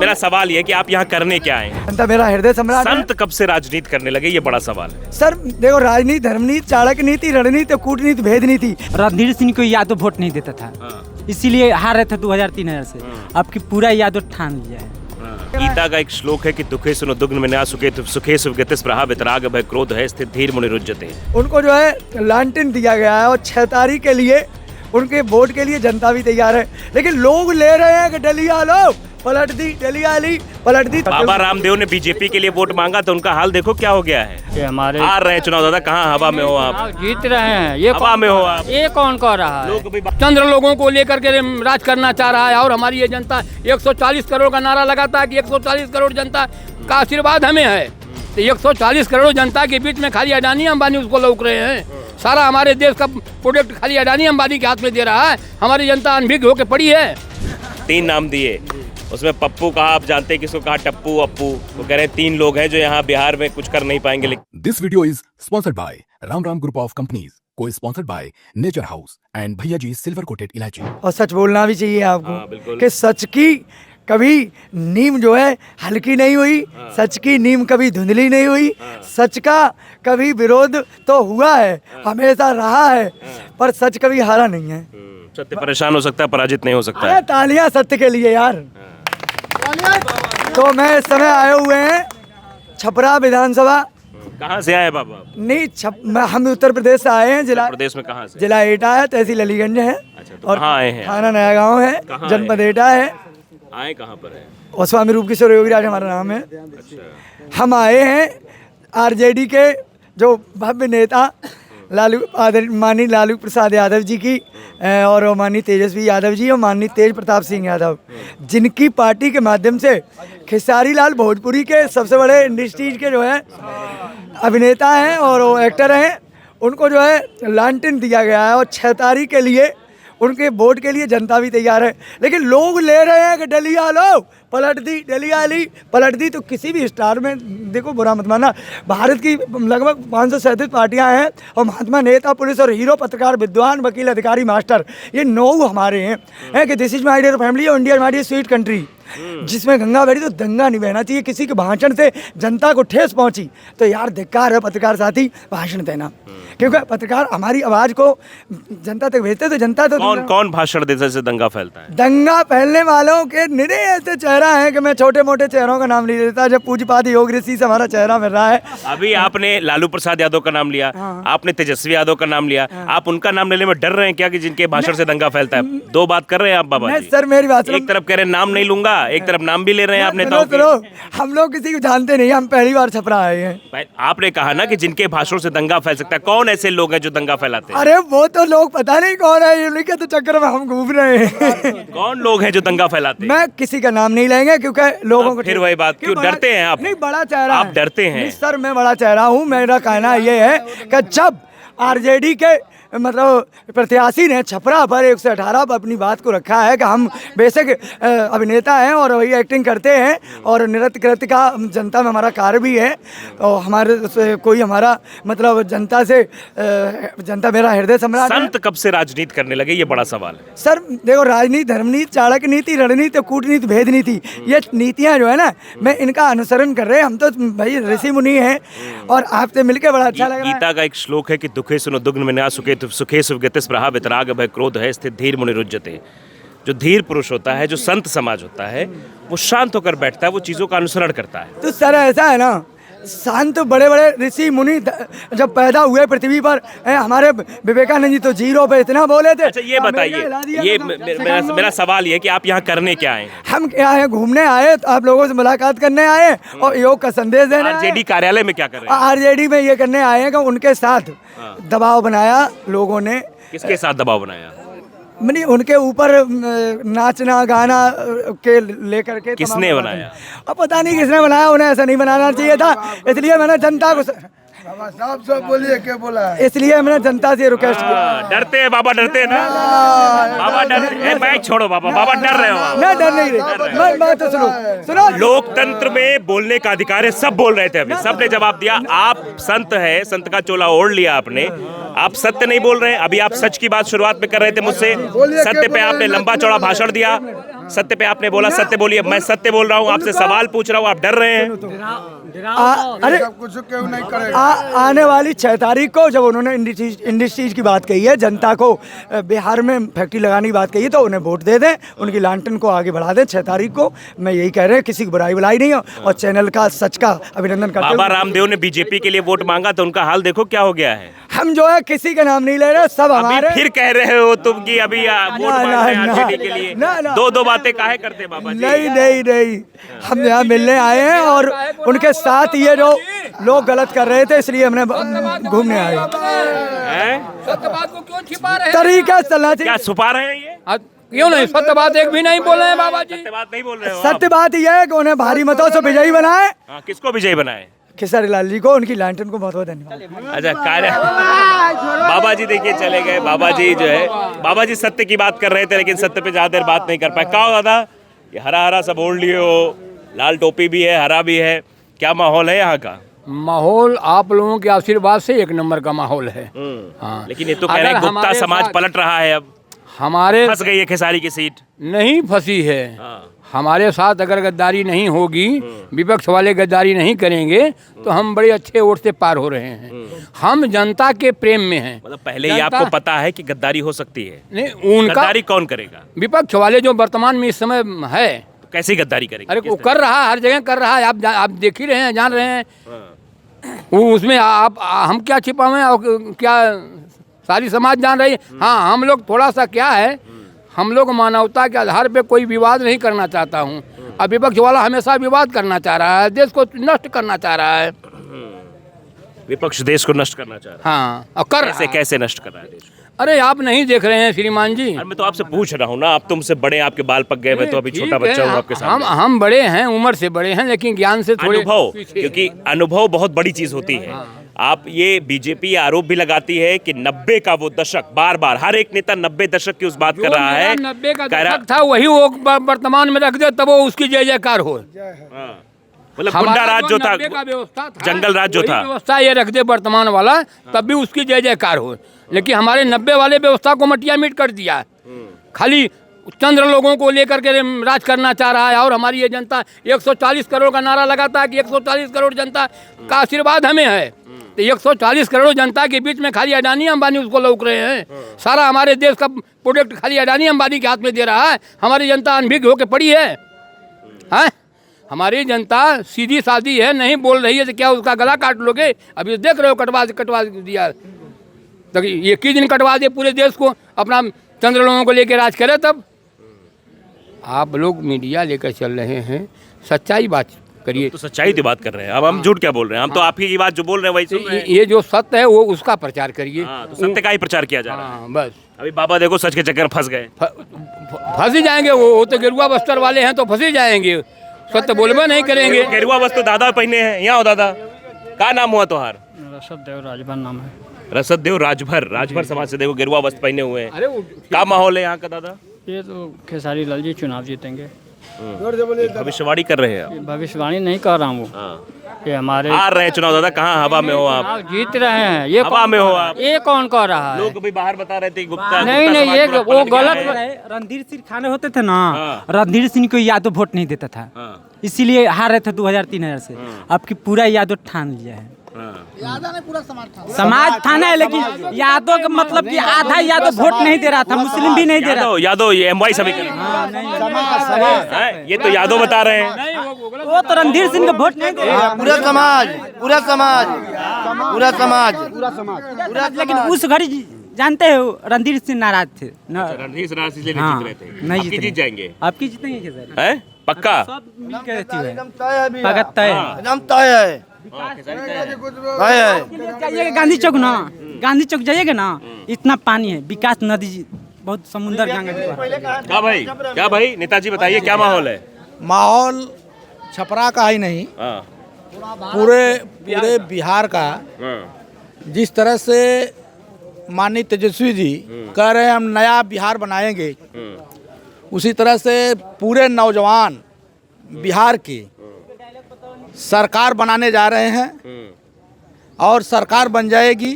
मेरा सवाल ये है कि आप यहाँ करने क्या आए हैं? जनता मेरा हृदय सम्राट है। संत कब से राजनीति करने लगे, ये बड़ा सवाल है। सर देखो, राजनीति, धर्मनीति, चाणक्य नीति, रणनीति, कूटनीति, भेद नीति। रणधीर सिंह को यादव वोट नहीं देता था, इसीलिए हार रहे थे 2003 से। आपकी पूरा यादव ठान लिया है। गीता का एक श्लोक है कि दुखे सुनो दुग्न में ना सुखे सुखे सुगति स्प्रहा वितराग भय क्रोध है स्थित धीर मुनि रुज्जते। उनको जो है लांटेन दिया गया है और 6 तारीख के लिए उनके वोट के लिए जनता भी तैयार है, लेकिन लोग ले रहे हैं कि डलिया लो, पलट दी, डलिया ली, पलट दी। बाबा रामदेव ने बीजेपी के लिए वोट मांगा तो उनका हाल देखो क्या हो गया है। कि हमारे हार रहे हैं चुनाव, दादा कहाँ हवा में हो आप? जीत रहे हैं। ये हवा में हो आप? ये कौन कह रहा है? लोग भी चंद्र लोगों को लेकर के राज करना चाह रहा है और हमारी ये जनता 140 करोड़ का नारा लगाता है कि 140 करोड़ जनता का आशीर्वाद हमें है। तो 140 करोड़ जनता के बीच में खाली अडानी अंबानी उसको लौक रहे हैं। सारा हमारे देश का प्रोडक्ट खाली अडानी अंबानी के हाथ में दे रहा है। हमारी जनता अनभिज्ञ होकर पड़ी है। 3 नाम दिए, उसमें पप्पू कहा, आप जानते हैं किसको कहा, टप्पू अप्पू। वो कह रहे हैं 3 लोग हैं जो यहाँ बिहार में कुछ कर नहीं पाएंगे। लेकिन This video is sponsored by Ram Group of Companies, co-sponsored by Nature House and भैया जी सिल्वर कोटेड इलायची। और सच बोलना भी चाहिए हाँ, आपको बिल्कुल। कि सच की कभी नीम जो है हल्की नहीं हुई, सच की नीम कभी धुंधली नहीं हुई। सच का कभी विरोध तो हुआ है, हमेशा रहा है, पर सच कभी हारा नहीं है। सत्य परेशान हो सकता है, पराजित नहीं हो सकता अरे है। तालियां सत्य के लिए यार। तो मैं इस समय आए हुए हैं छपरा विधानसभा। कहाँ से आए बाबा? नहीं, हम उत्तर प्रदेश से आए हैं। जिला प्रदेश में कहाँ से? जिला एटा है, तहसील अलीगंज है। अच्छा, तो और कहाँ आए हैं? थाना नया गांव है, कहाँ जनपद एटा है। आए कहाँ पर है? और स्वामी रूप किशोर योगीराज हमारा नाम है। अच्छा, हम आए हैं आरजेडी के जो भव्य नेता माननीय लालू प्रसाद यादव जी की और माननीय तेजस्वी यादव जी और माननीय तेज प्रताप सिंह यादव, जिनकी पार्टी के माध्यम से खेसारी लाल भोजपुरी के सबसे बड़े इंडस्ट्रीज के जो है अभिनेता हैं और वो एक्टर हैं, उनको जो है लांटेन दिया गया है और 6 तारीख के लिए उनके वोट के लिए जनता भी तैयार है, लेकिन लोग ले रहे हैं कि डलिया लो, पलट दी, डलिया ली, पलट दी। तो किसी भी स्टार में देखो, बुरा मत मानना, भारत की लगभग 537 पार्टियां हैं और महात्मा, नेता, पुलिस और हीरो, पत्रकार, विद्वान, वकील, अधिकारी, मास्टर, ये 9 हमारे हैं कि this is my dear family और India my dear sweet country, जिसमें गंगा बहती तो दंगा नहीं बहना चाहिए। किसी के भाषण से जनता को ठेस पहुंची तो यार धिक्कार है पत्रकार साथी भाषण देना, क्योंकि पत्रकार हमारी आवाज को जनता तक भेजते तो जनता तो कौन भाषण देने से दंगा फैलता है? दंगा फैलने वालों के निरे ऐसे चेहरा है कि मैं छोटे मोटे चेहरों का नाम नहीं लेता। जब पूज्यपाद योग ऋषि से हमारा चेहरा मिल रहा है। अभी आपने लालू प्रसाद यादव का नाम लिया, आपने तेजस्वी यादव का नाम लिया, आप उनका नाम लेने में डर रहे हैं क्या कि जिनके भाषण से दंगा फैलता है? 2 बात कर रहे हैं आप बाबा जी। सर मेरी बात, एक तरफ कह रहे हैं नाम नहीं लूंगा, एक तरफ नाम भी ले रहे हैं आप नेताओं की। हम लोग किसी को जानते नहीं, हम पहली बार छपरा आए हैं। आपने कहा ना कि जिनके भाषणों से दंगा फैल सकता है, कौन ऐसे लोग हैं जो दंगा फैलाते हैं? अरे वो तो लोग पता नहीं कौन है, उन्हीं के तो चक्कर में हम घूम रहे हैं। कौन लोग हैं जो दंगा फैलाते हैं? मैं किसी का नाम नहीं लेंगे क्योंकि लोगों को फिर वही बात, क्यों डरते हैं आप? नहीं, बड़ा चेहरा आप है। डरते हैं? नहीं सर, मैं बड़ा चेहरा हूँ। मेरा कहना ये है कि जब आरजेडी के मतलब प्रत्याशी ने छपरा पर 118 पर अपनी बात को रखा है कि हम बेशक अभिनेता हैं और वही एक्टिंग करते हैं और नृत्य कृत्य का जनता में हमारा कार्य भी है और हमारे से कोई हमारा मतलब जनता से जनता मेरा हृदय सम्राट है। संत कब से राजनीति करने लगे, ये बड़ा सवाल है। सर देखो, राजनीति, धर्मनीति, चाणक्य नीति, रणनीति, कूटनीति, भेद नीति, ये नीतियाँ जो है ना, मैं इनका अनुसरण कर रहे हैं। हम तो भाई ऋषि मुनि हैं और आपसे मिलकर बड़ा अच्छा लग रहा है। गीता का एक श्लोक है कि दुखे सुनो दुग्न में ना सुखे सुखे सुगति स्प्रहा वितराग भय क्रोध है स्थित धीर मुनि रुज्जते। जो धीर पुरुष होता है, जो संत समाज होता है, वो शांत होकर बैठता है, वो चीजों का अनुसरण करता है। तो सर ऐसा है ना, शांत बड़े बड़े ऋषि मुनि जब पैदा हुए पृथ्वी पर, हमारे विवेकानंद जी तो 0 पे इतना बोले थे। अच्छा ये बताइए, ये मेरा सवाल ये है कि आप यहाँ करने क्या आए? हम क्या है, घूमने आए, तो आप लोगों से मुलाकात करने आए और योग का संदेश देने। आरजेडी कार्यालय में क्या कर रहे हैं? आरजेडी में ये करने आए हैं कि उनके साथ दबाव बनाया लोगों ने। किसके साथ दबाव बनाया? मैंने उनके ऊपर नाचना गाना के लेकर के। किसने बनाया? अब पता नहीं किसने बनाया, उन्हें ऐसा नहीं बनाना चाहिए था, इसलिए मैंने जनता को साहब सब बोलिए, क्या बोला है? इसलिए मैंने जनता से रिक्वेस्ट किया। डरते हैं बाबा, डरते हैं ना बाबा, डरते। बैग छोड़ो बाबा, बाबा डर रहे हो आप? मैं डर नहीं रही, मैं बात तो सुनो। लोकतंत्र में बोलने का अधिकार है, सब बोल रहे थे अभी, सबने जवाब दिया। आप संत है, संत का चोला ओढ़ लिया आपने, आप सत्य नहीं बोल रहे हैं। अभी आप सच की बात शुरुआत में कर रहे थे मुझसे, सत्य पे आपने लंबा चौड़ा भाषण दिया, सत्य पे आपने बोला, सत्य बोलिए। मैं सत्य बोल रहा हूँ, आपसे सवाल पूछ रहा हूँ, आप डर रहे हैं। अरे सब कुछ क्यों नहीं करेगा? आने वाली 6 तारीख को जब उन्होंने इंडस्ट्रीज की बात कही है, जनता को बिहार में फैक्ट्री लगाने की बात कही है, तो उन्हें वोट दे दें, उनकी लांटन को आगे बढ़ा दें 6 तारीख को। मैं यही कह रहे हैं, किसी की बुराई बुलाई नहीं हो, और चैनल का सच का अभिनंदन करते बाबा हैं। रामदेव ने बीजेपी के लिए वोट मांगा तो उनका हाल देखो क्या हो गया है। हम जो है किसी का नाम नहीं ले रहे, सब हमारे। अभी फिर कह रहे हो तुम कि अभी वोट मांग रहे हैं आरजेडी के लिए। दो बातें काहे करते हैं बाबा जी? नहीं, हम यहाँ मिलने आए हैं और उनके साथ ये जो लोग गलत कर रहे थे, इसलिए हमने घूमने आए। सत्य बात को क्यों छिपा रहे हैं? तरीका चलना चाहिए। क्या छुपा रहे हैं ये? क्यों नहीं? सत्य बात एक भी नहीं बोल रहे हैं बाबा जी। सत्य बात नहीं बोल रहे हो सत्य बात यह है कि उन्हें भारी मतों से विजयी बनाए। हाँ, किसको विजयी बनाए? खेसारी लाल जी को, उनकी लांटन को बहुत बहुत धन्यवाद। अच्छा, कार्य बाबा जी देखिए चले गए। बाबा जी जो है, बाबा जी सत्य की बात कर रहे थे, लेकिन सत्य पे ज्यादा देर बात नहीं कर पाए। क्या हो दादा, ये हरा हरा सब ओढ़ लिए हो, लाल टोपी भी है, हरा भी है, क्या माहौल है यहाँ का? माहौल आप लोगों के आशीर्वाद से एक नंबर का माहौल है। हाँ। लेकिन ये तो कह रहे हैं गुप्ता समाज पलट रहा है, अब हमारे फंस गई है खेसारी की सीट। नहीं फंसी है। हमारे साथ अगर गद्दारी नहीं होगी, विपक्ष वाले गद्दारी नहीं करेंगे, तो हम बड़े अच्छे वोट से पार हो रहे हैं। हम जनता के प्रेम में हैं। मतलब पहले ही आपको पता है कि गद्दारी हो सकती है? नहीं, उनका गद्दारी कौन करेगा? विपक्ष वाले जो वर्तमान में इस समय है। तो कैसी गद्दारी करेंगे? अरे वो कर रहा है, हर जगह कर रहा है। आप देख ही रहे हैं, जान रहे हैं। वो उसमें आप हम क्या छिपावें और क्या सारी समाज जान रही है। हाँ, हम लोग थोड़ा सा क्या है, हम लोग मानवता के आधार पे कोई विवाद नहीं करना चाहता हूँ। अब विपक्ष वाला हमेशा विवाद करना चाह रहा है, देश को नष्ट करना चाह रहा है। विपक्ष देश को नष्ट करना चाह रहा है। हाँ, और कर रहा है। कैसे नष्ट कर रहा है देश को? अरे आप नहीं देख रहे हैं श्रीमान जी? अरे मैं तो आपसे पूछ रहा हूँ ना, आप तुमसे बड़े, आपके बाल पक गए, मैं तो अभी छोटा ठीक है, बच्चा हूँ आपके सामने। हम बड़े हैं, उम्र से बड़े हैं, लेकिन ज्ञान से थोड़े अनुभव, पीछे। क्योंकि अनुभव बहुत बड़ी चीज होती है। आप ये बीजेपी आरोप भी लगाती है कि 90 का वो दशक, बार बार हर एक नेता 90 दशक की उस बात कर रहा है। 90 का दशक था, वही वो वर्तमान में रख दे, तब वो उसकी जय जयकार हो। मतलब गुंडा राज जो था, जंगल राज जो था, व्यवस्था ये रख दे वर्तमान वाला, तब भी उसकी जय जयकार हो। लेकिन हमारे 90 वाले व्यवस्था को मटिया मीट कर दिया। खाली चंद्र लोगों को लेकर के राज करना चाह रहा है। और हमारी ये जनता 140 करोड़ का नारा लगाता है कि 140 करोड़ जनता का आशीर्वाद हमें है। तो 140 करोड़ जनता के बीच में खाली अडानी अंबानी उसको लौक रहे हैं। सारा हमारे देश का प्रोडक्ट खाली अडानी अंबानी के हाथ में दे रहा है। हमारी जनता अनभिज्ञ होकर पड़ी है। हाँ, हमारी जनता सीधी सादी है, नहीं बोल रही है तो क्या उसका गला काट लोगे? अभी देख रहे हो, कटवा दिया। तो ये किस दिन कटवा दे पूरे देश को, अपना चंद्र लोगों को लेकर राज करे? तब आप लोग मीडिया लेकर चल रहे हैं, सच्चाई बात करिए। तो सच्चाई की बात कर रहे हैं। अब हम झूठ क्या बोल रहे हैं? हम तो आप ही की बात जो बोल रहे हैं वही सुन रहे हैं। ये जो सत्य है वो उसका प्रचार करिए। तो सत्य का ही प्रचार किया जा रहा है। हाँ, बस। अभी बाबा देखो सच के चक्कर में फंस गए। फंस ही जाएंगे। वो तो गेरुआ बस्तर वाले हैं, तो फंस ही जाएंगे। सत्य बोलबे नहीं करेंगे। गेरुआ बस तो दादा पहने हैं। यहाँ हो दादा, क्या नाम हुआ तुम्हार? रसदेव राजभर नाम है। रसदेव राजभर समाज से देखो गेरुआ वस्त्र पहने हुए हैं। अरे क्या माहौल है यहाँ का दादा? ये तो खेसारी लाल जी चुनाव जीतेंगे। भविष्यवाणी कर रहे हैं आप? भविष्यवाणी नहीं कर रहा हूँ। ये हमारे हार रहे हैं चुनाव दादा, कहाँ हवा में हो आप? चुनाव जीत रहे हैं। ये हवा में हो आप? ये कौन कह रहा है? लोग अभी बाहर बता रहे थे गुप्ता नहीं, गुप्ता समाज ये पूरा वो पलट गया गलत है। रणधीर सिंह खाने होते थे ना, रणधीर सिंह को यादव वोट नहीं देता था, इसीलिए हार रहे थे 2003 से। आपकी पूरा यादव ठान लिया है। समाज थाना है, लेकिन यादव का मतलब कि आधा यादव वोट नहीं दे रहा था, मुस्लिम भी नहीं दे रहा था। यादव ये एमवाई समीकरण, ये तो यादव बता रहे हैं। वो तो रणधीर सिंह का वोट नहीं दे रहा। लेकिन उस घड़ी जानते हो रणधीर सिंह नाराज थे। रणधीर सिंह इसलिए नहीं जीत रहे थे। नहीं आपकी जीत जाएंगे। आपकी जीतेंगे सर, हैं? पक्का? सब मिलकर पगत तय जाइएगा गांधी चौक ना, गांधी चौक जाइएगा ना, इतना पानी है। विकास नदी बहुत समुद्र गंगा। क्या भाई नेताजी बताइए क्या माहौल है? माहौल छपरा का ही नहीं, पूरे बिहार का जिस तरह से माननीय तेजस्वी जी कह रहे हैं हम नया बिहार बनाएंगे, उसी तरह से पूरे नौजवान बिहार की सरकार बनाने जा रहे हैं। और सरकार बन जाएगी,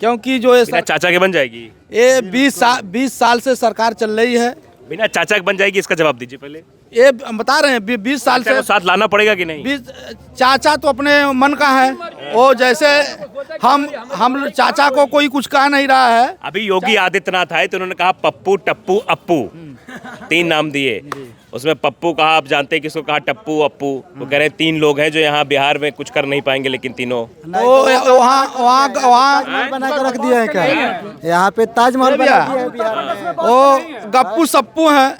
क्योंकि जो ये चाचा के बन जाएगी। ये 20 साल से सरकार चल रही है। बिना चाचा के बन जाएगी, इसका जवाब दीजिए पहले। ये बता रहे हैं 20 साल चाचा से को साथ लाना पड़ेगा कि नहीं? 20 चाचा तो अपने मन का है, वो जैसे हम चाचा को कोई कुछ कह नहीं रहा है। अभी योगी आदित्यनाथ आए तो उन्होंने कहा पप्पू टप्पू अप्पू, 3 नाम दिए। उसमें पप्पू कहा, आप जानते हैं किसको कहा, टप्पू अप्पू। वो कह रहे हैं 3 लोग हैं जो यहाँ बिहार में कुछ कर नहीं पाएंगे, लेकिन तीनों वहाँ बना के रख दिया है क्या? यहाँ पे ताजमहल बना दिया है बिहार में। वो गप्पू सप्पू हैं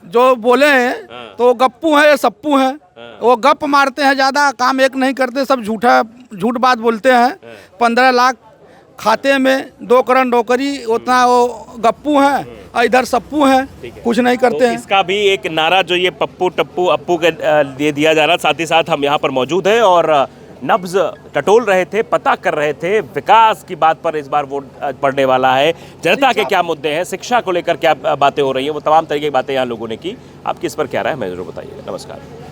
जो बोले हैं, तो गप्पू है या सप्पू हैं। वो गप मारते हैं, ज़्यादा काम एक नहीं करते, सब झूठ बात बोलते हैं। 15 लाख खाते में, 2 करोड़ नौकरी, उतना वो गप्पू हैं और इधर सप्पू हैं, कुछ नहीं करते तो हैं। इसका भी एक नारा जो ये पप्पू टप्पू अप्पू के दे दिया जा रहा, साथ ही साथ हम यहाँ पर मौजूद हैं और नब्ज टटोल रहे थे, पता कर रहे थे विकास की बात पर इस बार वोट पड़ने वाला है, जनता के क्या मुद्दे हैं, शिक्षा को लेकर क्या बातें हो रही हैं, वो तमाम तरीके की बातें यहाँ लोगों ने की। आपकी इस पर क्या राय है, मैं जरूर बताइए। नमस्कार।